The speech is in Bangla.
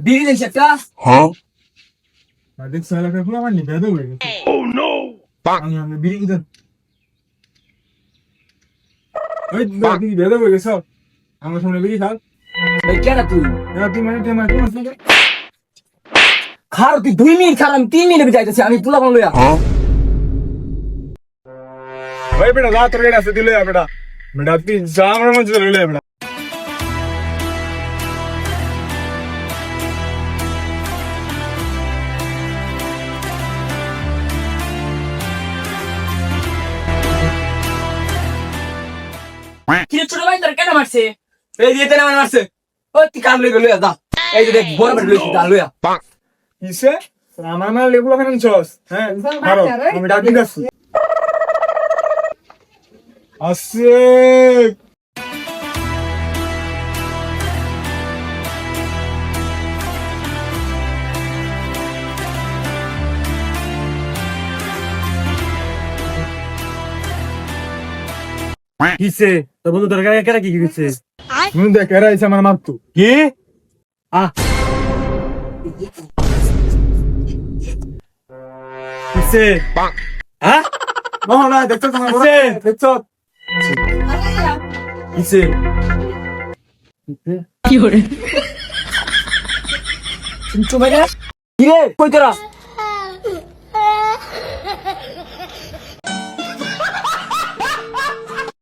বিড়ি দিন একটা দেখ সালা কে পুরো আমার নিবে দেবে ও নো আমি বিড়ি দিন ওই তুই বেদে বই গেছ আমার সামনে বিড়ি খাও কেন তুই তুই মানে খার তুই 2 মিনিট খার আমি 3 মিনিট যাইতেছি আমি পোলা বান লইয়া ওই বেটা যা তোর গেড়ে আছে দিলে বেটা বেটা তুই যা আমার মধ্যে লইলে বেটা কি ছোট ভাই তোর কেন মারছে এই দিয়ে তেনা মারছে ওই তুই কাম লইয়া লইয়া যা এই যে দেখ বড় বড় লইছি দা লইয়া কিসে আমার না লেগুলো কেন চস হ্যাঁ মারো আমি ডাকি যাচ্ছি আসে কিসে তো বন্ধু তোর গায়ে কেরা কি কিছে নুন দেখ এরা এসে আমার মারতো কি আ কিসে হ্যাঁ না দেখছো তোমার কিসে দেখছো কিসে চিন্টু ভাই কি রে কই তোরা